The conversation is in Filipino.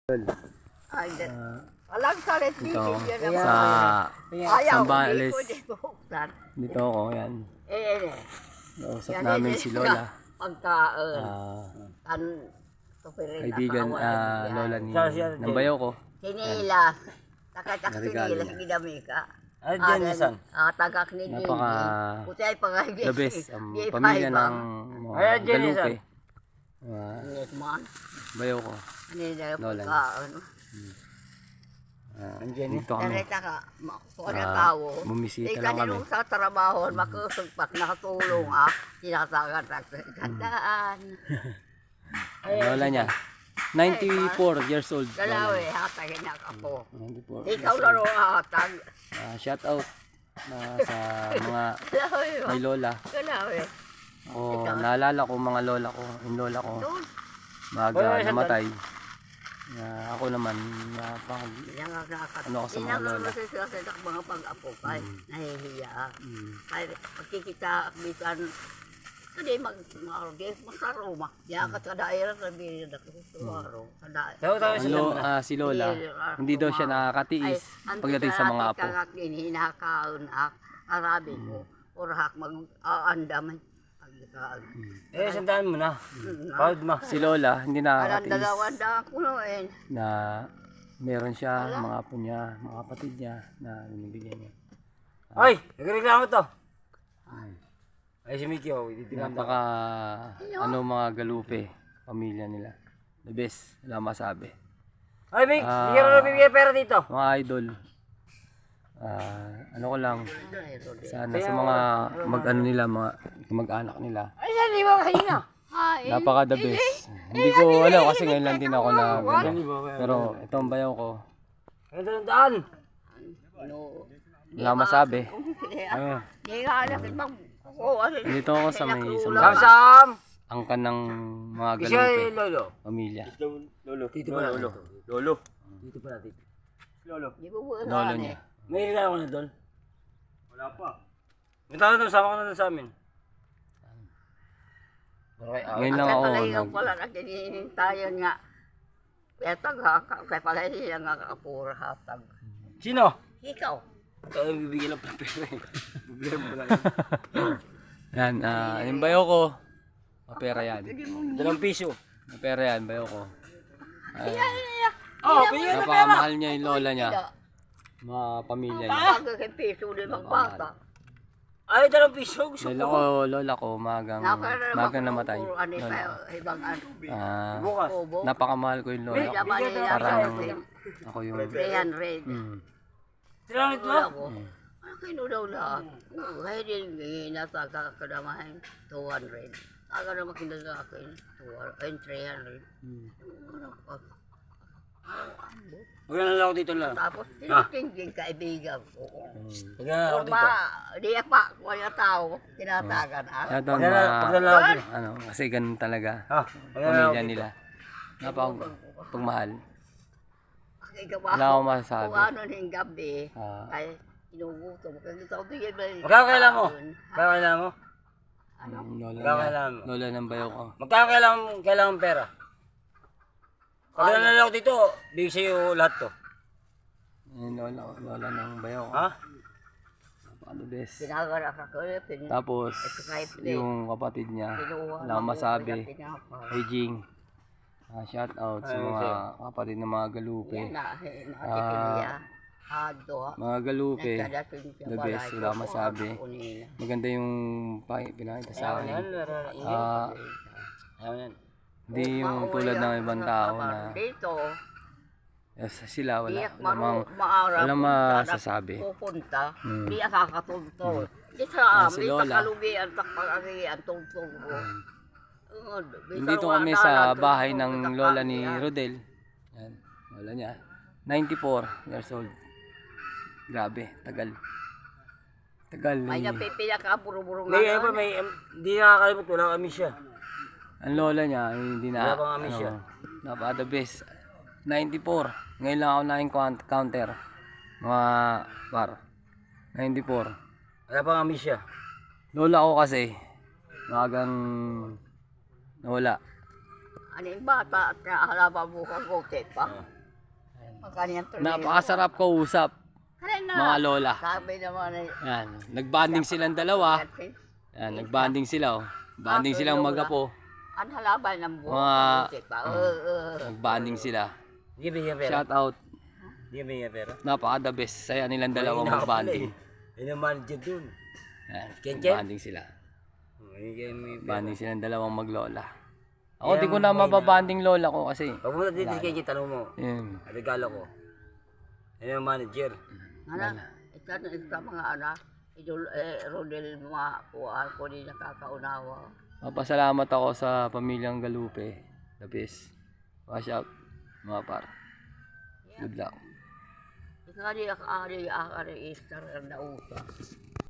Ay, walang salit Ito, dito sa ayaw, Sambales. hindi ko buksan. Dito ako, yan. Nausap namin si Lola. Pagkaan. Ah, kaibigan, Lola ni ng bayaw ko. Sinilas. Takatak Regalo sinilas, niya. ginami ka. Ay, diyan nisan. Tagak ni Gigi. Napaka Kutay pa nga the best. Ang pamilya ng mga Ay, diyan Galupe. Man. Bayaw ko. Ano yung Lola. pagkaan? Dito kami. Narita ka, kung ano tao. Bumisita lang kami. Kanino sa trabaho, makusugpak, nakatulong sinasagan sa gandaan. Lola niya. 94 years old. Dalawi, hatagin niya ako. 94 Ikaw years laro old. hatag. Shout out sa mga Dalawi ba? may lola. Dalawi. O naalala ko mga lola ko. Yung lola ko Doon. maaga namatay. Ako naman Yan nga kakat. Ano ako sa mga lola? Sila sa mga pag-apo kay nahihiya. Kaya pagkikita, bisan, hindi masaroma. Yan ka sa daerah, sabihin na ako sa daerah. Si Lola, hindi daw siya nakakatiis pagdating sa mga apo. Hinakaon arabi ko. Orahak mag-aandaman. Sandaan mo na. Proud mo. Si Lola, hindi Alam nakakatiis dalawang daan kunoin. na meron siya, mga apo niya, mga kapatid niya na binibigyan niya. Ay, nagreklamo to. Ay, si Mickey, Napaka, mga Galupe, pamilya nila. The best, wala masabi. Ay, Mick, hindi ka na bibigay pera dito. Mga idol, ano ko lang, sana sa mga mag-ano nila, mga mag-anak nila. Ay, hindi mo kayo. Napaka the best. Hindi ko alam kasi ngayon lang din ako na gano'n. Pero ito ang bayaw ko. Ay, dalandaan. Wala masabi. Hindi nga alam ibang Dito ako sa may Sam-sam. angkan ng mga Siya Galupe, lolo. pamilya. Dito pala. Lolo. Dito pala, dito. Lolo. Lolo niya. May regalo ko na doon. Wala pa. May tao doon, sama ka na doon sa amin. Ngayon lang ako Ang pala nagdinihin tayo nga. Etag ha, kaya pala hindi lang nakakapura hatag. Sino? Ikaw. Ay, bibigyan lang pala pera eh. Bibigyan mo lang. Yan, yung bayaw ko, mapera yan. 2 piso. Mapera yan, bayaw ko. Oh, bigyan na pera. Napakamahal niya yung lola niya, mga pamilya niya. Pag kay piso din ang bata. Ay, 2 piso. Gusto ko. Lola ko, magang namatay. Ibang ano. Bukas. Napakamahal ko yung lola ko. Parang ako yung... 300. Tira nito. Ano kinudaw lahat? Kaya din nasa kadamahin 200. Aga naman kinala ako yun. 300. Magkano lang ako dito lang. Tapos tinatingin kaibigan ko. Magkano ako dito. Di pa, kaya tao, tinatagan. Shout out kasi ganun talaga. Pamilya nila. Napakapagmahal. Wala akong masasabi. Kung ano ng gabi, ay inugutom. Kasi ito bigyan ba? Magkano kailangan mo? Magkano kailangan mo? Lola ng bayaw ko. Magkano kailangan pera? Pag nanalo ako dito, bigay sa'yo lahat to. Yung lola ng bayaw ko. Ha? Ano best. Pinagara ka ko. Tapos, yung kapatid niya, wala akong masabi. Hey Jing, shout out sa mga kapatid ng mga Galupe. Mga Galupe, the best, wala akong masabi. Maganda yung pinakita sa akin. Hindi yung tulad ng ibang tao na sila walang masasabi. Pupunta, di akakatultol. Di sa amin, takalugian, takpag-agian, tungtong ko. Dito kami sa bahay ng lola ni Rodel. Yan, lola niya. 94 years old. Grabe, tagal. May napipila ka, buro-buro nga. Hindi nakakalimot, wala kami siya. Ang lola niya, hindi na, napaka the best. 94. Ngayon lang ako na-counter. Mga par. 94. Wala pang amis siya. Lola ko kasi, magang nawala. Ano yung bata at nahalaba mo kang gote pa? Kanyang tuloy. Napakasarap kausap, Kaya na. mga lola. Sabi naman ay. Yan, nagbanding silang dalawa. Yan, nagbanding sila oh. Banding silang magapo. Ang halabay ng buwan. Mga- Isip pa. Nagbanding sila. Hindi ba niya pera? Shout out. Hindi ba niya pera? Napaka the best. Saya nilang dalawang magbanding. Yun ang manager dun. Yan, Ken-ken? banding sila. May pera. Banding silang dalawang maglola. Ako di ko na mababanding lola ko kasi. Pag pumunta dito kay tanong mo, Yun. regalo ko. Yun ang manager. Anak, ito mga anak. Idol, Rodel, mga kuhaan ko din nakakaunawa. Mapasalamat ako sa pamilyang Galupe. The best. Wash out, mga par. Good luck. Ikaw di akari, Easter na usa.